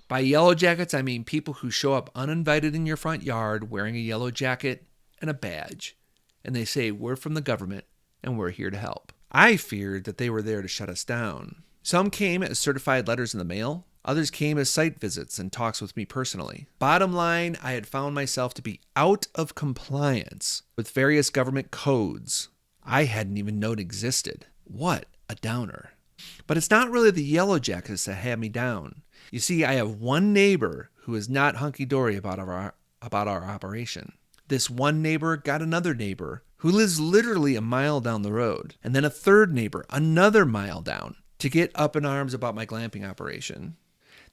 By yellow jackets, I mean people who show up uninvited in your front yard wearing a yellow jacket and a badge, and they say, "We're from the government and we're here to help." I feared that they were there to shut us down. Some came as certified letters in the mail. Others came as site visits and talks with me personally. Bottom line, I had found myself to be out of compliance with various government codes I hadn't even known existed. What a downer. But it's not really the yellow jackets that had me down. You see, I have one neighbor who is not hunky-dory about our operation. This one neighbor got another neighbor who lives literally a mile down the road, and then a third neighbor another mile down to get up in arms about my glamping operation.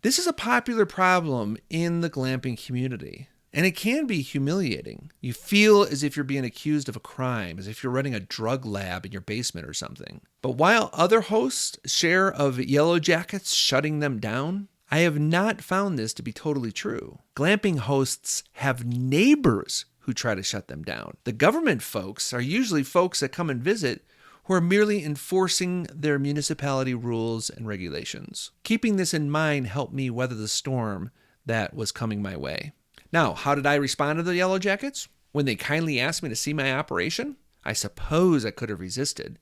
This is a popular problem in the glamping community, and it can be humiliating. You feel as if you're being accused of a crime, as if you're running a drug lab in your basement or something. But while other hosts share of yellow jackets shutting them down, I have not found this to be totally true. Glamping hosts have neighbors who try to shut them down. The government folks are usually folks that come and visit who are merely enforcing their municipality rules and regulations. Keeping this in mind helped me weather the storm that was coming my way. Now, how did I respond to the Yellow Jackets? When they kindly asked me to see my operation, I suppose I could have resisted.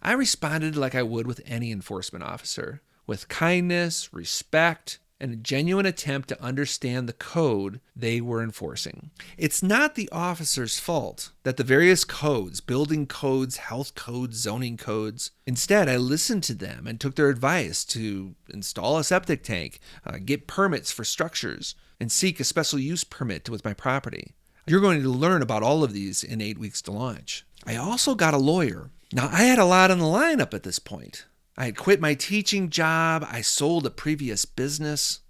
I responded like I would with any enforcement officer, with kindness, respect, and a genuine attempt to understand the code they were enforcing. It's not the officer's fault that the various codes, building codes, health codes, zoning codes. Instead, I listened to them and took their advice to install a septic tank, get permits for structures, and seek a special use permit with my property. You're going to learn about all of these in 8 weeks to launch. I also got a lawyer. Now, I had a lot on the line up at this point. I had quit my teaching job. I sold a previous business.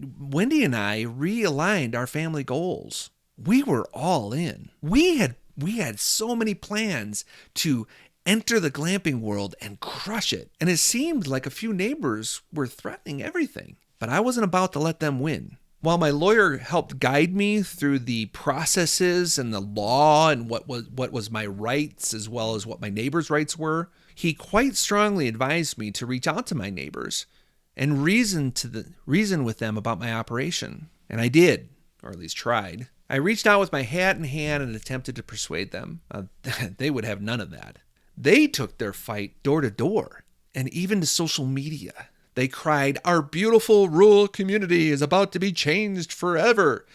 Wendy and I realigned our family goals. We were all in. We had so many plans to enter the glamping world and crush it. And it seemed like a few neighbors were threatening everything. But I wasn't about to let them win. While my lawyer helped guide me through the processes and the law and what was my rights as well as what my neighbors' rights were, he quite strongly advised me to reach out to my neighbors and reason with them about my operation. And I did, or at least tried. I reached out with my hat in hand and attempted to persuade them. They would have none of that. They took their fight door to door and even to social media. They cried, "Our beautiful rural community is about to be changed forever."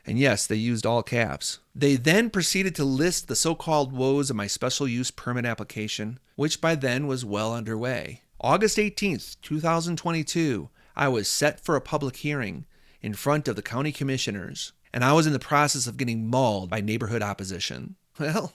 And yes, they used all caps. They then proceeded to list the so-called woes of my special use permit application, which by then was well underway. August 18th, 2022, I was set for a public hearing in front of the county commissioners, and I was in the process of getting mauled by neighborhood opposition. Well,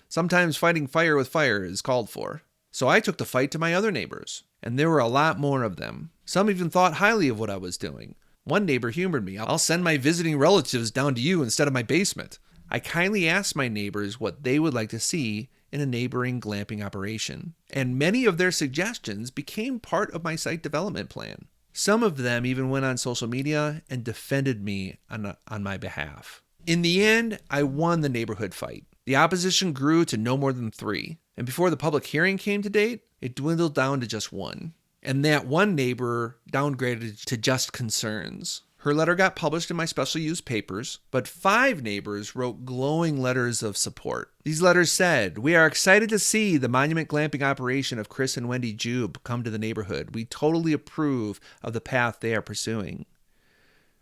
sometimes fighting fire with fire is called for. So I took the fight to my other neighbors, and there were a lot more of them. Some even thought highly of what I was doing. One neighbor humored me. "I'll send my visiting relatives down to you instead of my basement." I kindly asked my neighbors what they would like to see in a neighboring glamping operation, and many of their suggestions became part of my site development plan. Some of them even went on social media and defended me on my behalf. In the end, I won the neighborhood fight. The opposition grew to no more than 3, and before the public hearing came to date, it dwindled down to just 1. And that one neighbor downgraded to just concerns. Her letter got published in my special use papers, but 5 neighbors wrote glowing letters of support. These letters said, "We are excited to see the monument glamping operation of Chris and Wendy Jube come to the neighborhood. We totally approve of the path they are pursuing."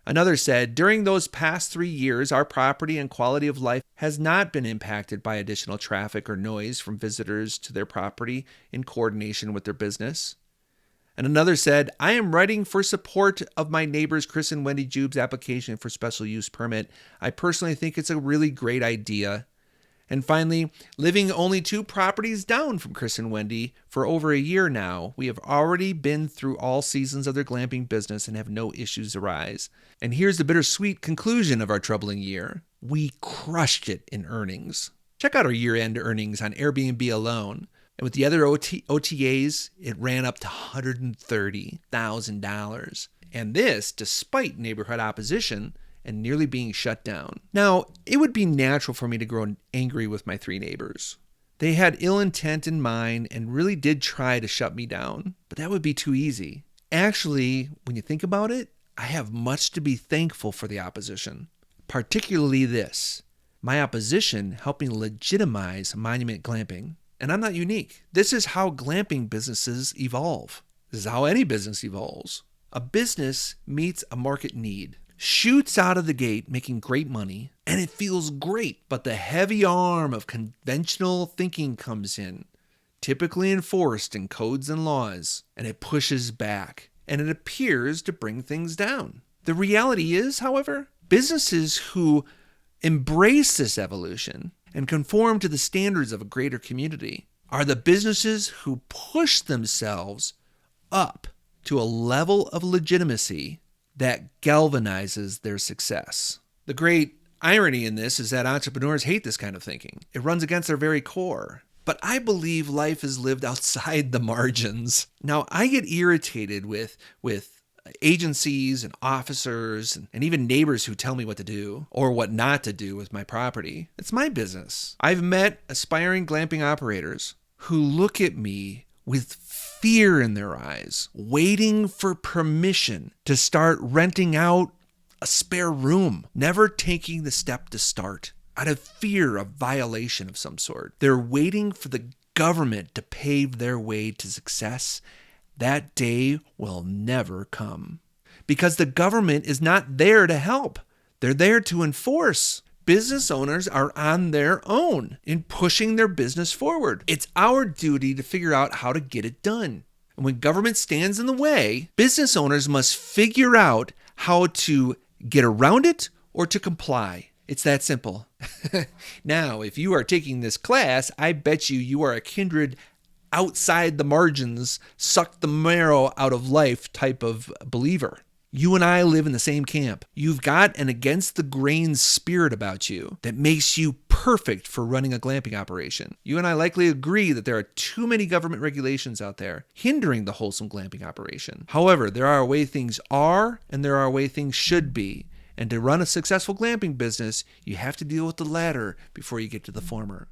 Another said, "During those past 3 years, our property and quality of life has not been impacted by additional traffic or noise from visitors to their property in coordination with their business." And another said, "I am writing for support of my neighbors Chris and Wendy Jube's application for special use permit. I personally think it's a really great idea." And finally, living only 2 properties down from Chris and Wendy for over a year now, we have already been through all seasons of their glamping business and have no issues arise. And here's the bittersweet conclusion of our troubling year. We crushed it in earnings. Check out our year-end earnings on Airbnb alone. And with the other OTAs, it ran up to $130,000. And this despite neighborhood opposition and nearly being shut down. Now, it would be natural for me to grow angry with my 3 neighbors. They had ill intent in mind and really did try to shut me down, but that would be too easy. Actually, when you think about it, I have much to be thankful for the opposition, particularly this. My opposition helping legitimize monument glamping. And I'm not unique. This is how glamping businesses evolve. This is how any business evolves. A business meets a market need, shoots out of the gate making great money, and it feels great. But the heavy arm of conventional thinking comes in, typically enforced in codes and laws, and it pushes back, and it appears to bring things down. The reality is, however, businesses who embrace this evolution and conform to the standards of a greater community are the businesses who push themselves up to a level of legitimacy that galvanizes their success. The great irony in this is that entrepreneurs hate this kind of thinking. It runs against their very core. But I believe life is lived outside the margins. Now, I get irritated with agencies and officers and even neighbors who tell me what to do or what not to do with my property. It's my business. I've met aspiring glamping operators who look at me with fear in their eyes, waiting for permission to start renting out a spare room, never taking the step to start out of fear of violation of some sort. They're waiting for the government to pave their way to success. That day will never come because the government is not there to help. They're there to enforce. Business owners are on their own in pushing their business forward. It's our duty to figure out how to get it done. And when government stands in the way, business owners must figure out how to get around it or to comply. It's that simple. Now, if you are taking this class, I bet you are a kindred outside the margins, suck the marrow out of life type of believer. You and I live in the same camp. You've got an against the grain spirit about you that makes you perfect for running a glamping operation. You and I likely agree that there are too many government regulations out there hindering the wholesome glamping operation. However, there are ways things are and there are ways things should be. And to run a successful glamping business, you have to deal with the latter before you get to the former.